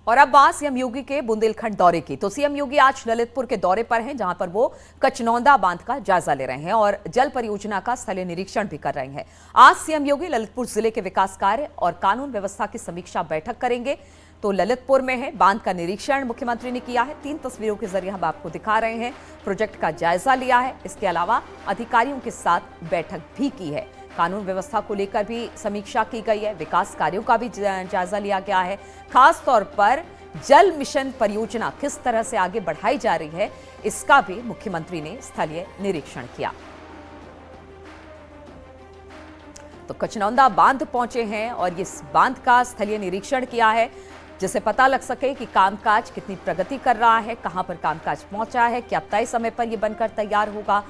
और अब बात सीएम योगी के बुंदेलखंड दौरे की। तो सीएम योगी आज ललितपुर के दौरे पर हैं, जहां पर वो कचनौंदा बांध का जायजा ले रहे हैं और जल परियोजना का स्थलीय निरीक्षण भी कर रहे हैं। आज सीएम योगी ललितपुर जिले के विकास कार्य और कानून व्यवस्था की समीक्षा बैठक करेंगे। तो ललितपुर में है बांध का निरीक्षण मुख्यमंत्री ने किया है। 3 तस्वीरों के जरिए हम आपको दिखा रहे हैं। प्रोजेक्ट का जायजा लिया है। इसके अलावा अधिकारियों के साथ बैठक भी की है। कानून व्यवस्था को लेकर भी समीक्षा की गई है। विकास कार्यों का भी जायजा लिया गया है। खास तौर पर जल मिशन परियोजना किस तरह से आगे बढ़ाई जा रही है, इसका भी मुख्यमंत्री ने स्थलीय निरीक्षण किया। तो कचनौंदा बांध पहुंचे हैं और इस बांध का स्थलीय निरीक्षण किया है, जिससे पता लग सके कि कामकाज कितनी प्रगति कर रहा है, कहां पर कामकाज पहुंचा है, क्या तय समय पर यह बनकर तैयार होगा।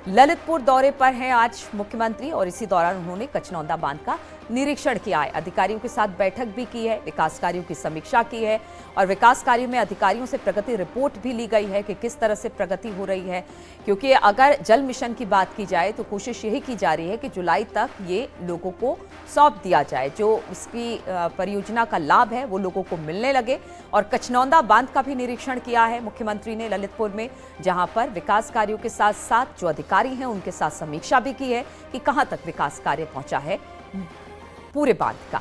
ललितपुर दौरे पर हैं आज मुख्यमंत्री और इसी दौरान उन्होंने कचनौंदा बांध का निरीक्षण किया है। अधिकारियों के साथ बैठक भी की है, विकास कार्यों की समीक्षा की है और विकास कार्यों में अधिकारियों से प्रगति रिपोर्ट भी ली गई है कि किस तरह से प्रगति हो रही है। क्योंकि अगर जल मिशन की बात की जाए तो कोशिश यही की जा रही है कि जुलाई तक ये लोगों को सौंप दिया जाए, जो उसकी परियोजना का लाभ है वो लोगों को मिलने लगे। और कचनौंदा बांध का भी निरीक्षण किया है मुख्यमंत्री ने ललितपुर में, जहां पर विकास कार्यों के साथ साथ जो अधिकारी हैं उनके साथ समीक्षा भी की है कि कहां तक विकास कार्य पहुंचा है पूरे बांध का।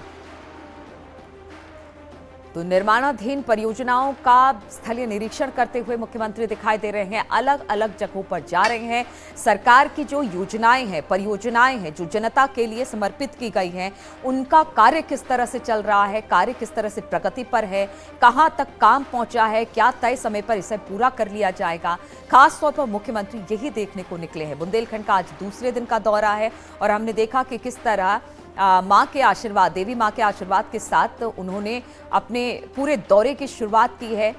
तो निर्माणाधीन परियोजनाओं का स्थलीय निरीक्षण करते हुए मुख्यमंत्री दिखाई दे रहे हैं। अलग अलग जगहों पर जा रहे हैं। सरकार की जो योजनाएं हैं, परियोजनाएं हैं जो जनता के लिए समर्पित की गई हैं, उनका कार्य किस तरह से चल रहा है, कार्य किस तरह से प्रगति पर है, कहां तक काम पहुंचा है, क्या तय समय पर इसे पूरा कर लिया जाएगा। खासतौर पर मुख्यमंत्री यही देखने को निकले हैं। बुंदेलखंड का आज दूसरे दिन का दौरा है और हमने देखा कि किस तरह मां के आशीर्वाद, देवी मां के आशीर्वाद के साथ उन्होंने अपने पूरे दौरे की शुरुआत की है।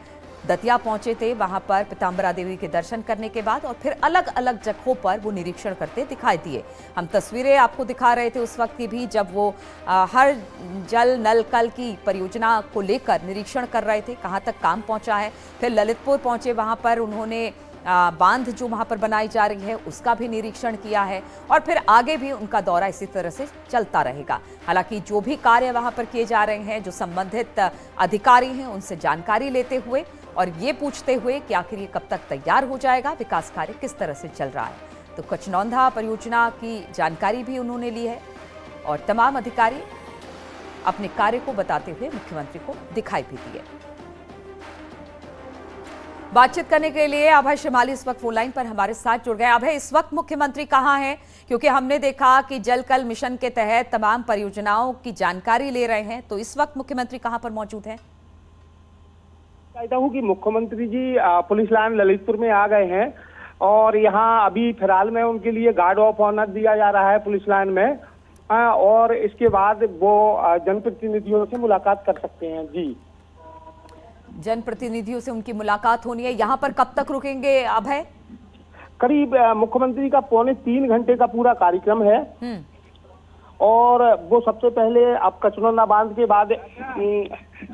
दतिया पहुंचे थे, वहां पर पीताम्बरा देवी के दर्शन करने के बाद और फिर अलग अलग जगहों पर वो निरीक्षण करते दिखाई दिए। हम तस्वीरें आपको दिखा रहे थे उस वक्त की भी, जब वो हर जल नल कल की परियोजना को लेकर निरीक्षण कर रहे थे, कहां तक काम पहुंचा है। फिर ललितपुर पहुंचे, वहां पर उन्होंने बांध जो वहां पर बनाई जा रही है उसका भी निरीक्षण किया है और फिर आगे भी उनका दौरा इसी तरह से चलता रहेगा। हालांकि जो भी कार्य वहां पर किए जा रहे हैं, जो संबंधित अधिकारी हैं, उनसे जानकारी लेते हुए और ये पूछते हुए कि आखिर ये कब तक तैयार हो जाएगा, विकास कार्य किस तरह से चल रहा है। तो कचनौंदा परियोजना की जानकारी भी उन्होंने ली है और तमाम अधिकारी अपने कार्य को बताते हुए मुख्यमंत्री को दिखाई भी दिए। बातचीत करने के लिए अभय श्रीमाली इस वक्त फोन लाइन पर हमारे साथ जुड़ गए। अभय, इस वक्त मुख्यमंत्री कहां हैं? क्योंकि हमने देखा कि जल कल मिशन के तहत तमाम परियोजनाओं की जानकारी ले रहे हैं, तो इस वक्त मुख्यमंत्री कहां पर मौजूद हैं? कहता हूं कि मुख्यमंत्री जी पुलिस लाइन ललितपुर में आ गए हैं और यहां अभी फिलहाल में उनके लिए गार्ड ऑफ ऑनर दिया जा रहा है पुलिस लाइन में, और इसके बाद वो जनप्रतिनिधियों से मुलाकात कर सकते हैं। जी, जनप्रतिनिधियों से उनकी मुलाकात होनी है। यहाँ पर कब तक रुकेंगे अभय? करीब मुख्यमंत्री का 2.25 घंटे का पूरा कार्यक्रम है और वो सबसे पहले अब कचनौंदा बांध के बाद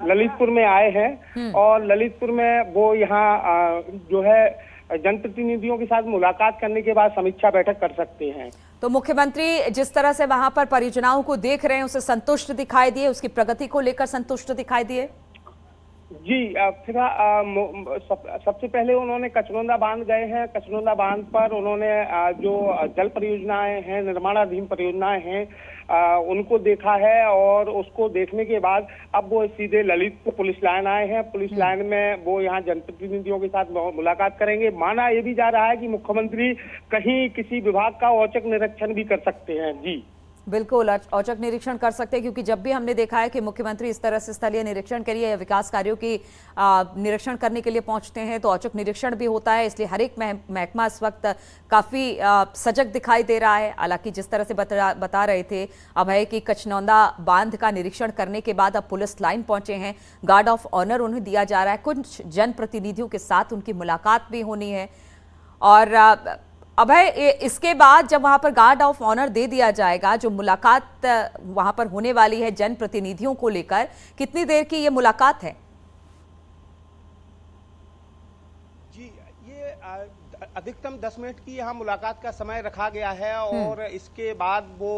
ललितपुर में आए हैं और ललितपुर में वो यहाँ जो है जनप्रतिनिधियों के साथ मुलाकात करने के बाद समीक्षा बैठक कर सकते हैं। तो मुख्यमंत्री जिस तरह से वहां पर परियोजनाओं को देख रहे हैं उससे संतुष्ट दिखाई दिए, उसकी प्रगति को लेकर संतुष्ट दिखाई दिए? जी, फिलहाल सबसे पहले उन्होंने कचनौंदा बांध गए हैं। कचनौंदा बांध पर उन्होंने जो जल परियोजनाएं हैं, निर्माणाधीन परियोजनाएं हैं, उनको देखा है और उसको देखने के बाद अब वो सीधे ललितपुर पुलिस लाइन आए हैं। पुलिस लाइन में वो यहाँ जनप्रतिनिधियों के साथ मुलाकात करेंगे। माना ये भी जा रहा है कि मुख्यमंत्री कहीं किसी विभाग का औचक निरीक्षण भी कर सकते हैं। जी बिल्कुल, औचक निरीक्षण कर सकते हैं, क्योंकि जब भी हमने देखा है कि मुख्यमंत्री इस तरह से स्थलीय निरीक्षण के लिए, विकास कार्यों की निरीक्षण करने के लिए पहुंचते हैं तो औचक निरीक्षण भी होता है। इसलिए हर एक महकमा इस वक्त काफी सजग दिखाई दे रहा है। हालांकि जिस तरह से बता रहे थे अभय कि कचनौंदा बांध का निरीक्षण करने के बाद अब पुलिस लाइन पहुंचे हैं, गार्ड ऑफ ऑनर उन्हें दिया जा रहा है, कुछ जनप्रतिनिधियों के साथ उनकी मुलाकात भी होनी है। और अभय, इसके बाद जब वहां पर गार्ड ऑफ ऑनर दे दिया जाएगा, जो मुलाकात वहां पर होने वाली है जनप्रतिनिधियों को लेकर, कितनी देर की ये मुलाकात है? जी, ये अधिकतम 10 मिनट की यहाँ मुलाकात का समय रखा गया है और इसके बाद वो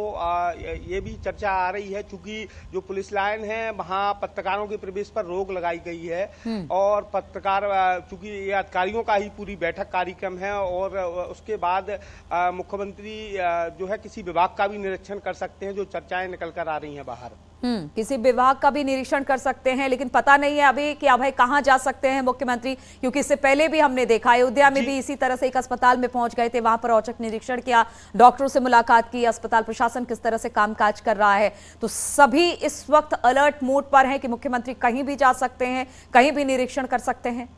ये भी चर्चा आ रही है, चूंकि जो पुलिस लाइन है वहाँ पत्रकारों के प्रवेश पर रोक लगाई गई है और पत्रकार चूंकि ये अधिकारियों का ही पूरी बैठक कार्यक्रम है और उसके बाद मुख्यमंत्री जो है किसी विभाग का भी निरीक्षण कर सकते हैं, जो चर्चाएं निकल कर आ रही हैं बाहर। किसी विभाग का भी निरीक्षण कर सकते हैं, लेकिन पता नहीं है अभी कि अब कहां जा सकते हैं मुख्यमंत्री, क्योंकि इससे पहले भी हमने देखा अयोध्या में भी इसी तरह से एक अस्पताल में पहुंच गए थे, वहां पर औचक निरीक्षण किया, डॉक्टरों से मुलाकात की, अस्पताल प्रशासन किस तरह से कामकाज कर रहा है। तो सभी इस वक्त अलर्ट मोड पर हैं कि मुख्यमंत्री कहीं भी जा सकते हैं, कहीं भी निरीक्षण कर सकते हैं।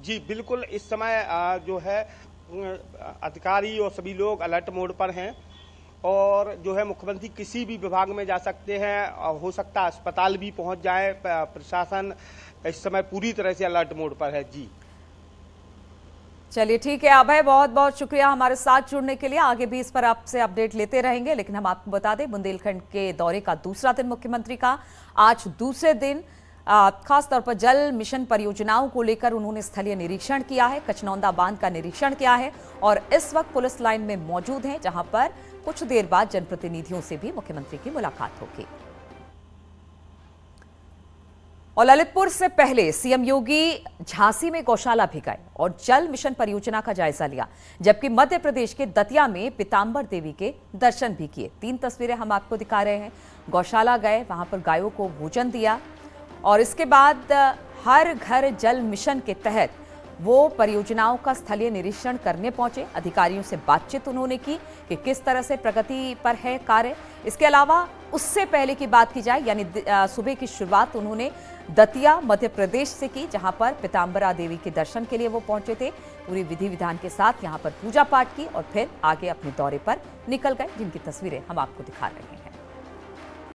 जी बिल्कुल, इस समय जो है अधिकारी और सभी लोग अलर्ट मोड पर हैं और जो है मुख्यमंत्री किसी भी विभाग में जा सकते हैं, हो सकता है अस्पताल भी पहुंच जाए। प्रशासन इस समय पूरी तरह से अलर्ट मोड पर है। जी चलिए ठीक है अभय, बहुत बहुत शुक्रिया हमारे साथ जुड़ने के लिए। आगे भी इस पर आपसे अपडेट लेते रहेंगे, लेकिन हम आपको बता दें बुंदेलखंड के दौरे का दूसरा दिन मुख्यमंत्री का। आज दूसरे दिन खास तौर पर जल मिशन परियोजनाओं को लेकर उन्होंने स्थलीय निरीक्षण किया है, कचनौंदा बांध का निरीक्षण किया है और इस वक्त पुलिस लाइन में मौजूद हैं, जहां पर कुछ देर बाद जनप्रतिनिधियों से भी मुख्यमंत्री की मुलाकात होगी। और ललितपुर से पहले सीएम योगी झांसी में गौशाला भी गए और जल मिशन परियोजना का जायजा लिया, जबकि मध्य प्रदेश के दतिया में पीतांबर देवी के दर्शन भी किए। 3 तस्वीरें हम आपको दिखा रहे हैं। गौशाला गए, वहां पर गायों को भोजन दिया और इसके बाद हर घर जल मिशन के तहत वो परियोजनाओं का स्थलीय निरीक्षण करने पहुंचे। अधिकारियों से बातचीत उन्होंने की कि किस तरह से प्रगति पर है कार्य। इसके अलावा उससे पहले की बात की जाए, यानी सुबह की शुरुआत उन्होंने दतिया मध्य प्रदेश से की, जहां पर पीतांबरा देवी के दर्शन के लिए वो पहुंचे थे। पूरी विधि विधान के साथ यहां पर पूजा पाठ की और फिर आगे अपने दौरे पर निकल गए, जिनकी तस्वीरें हम आपको दिखा रहे हैं।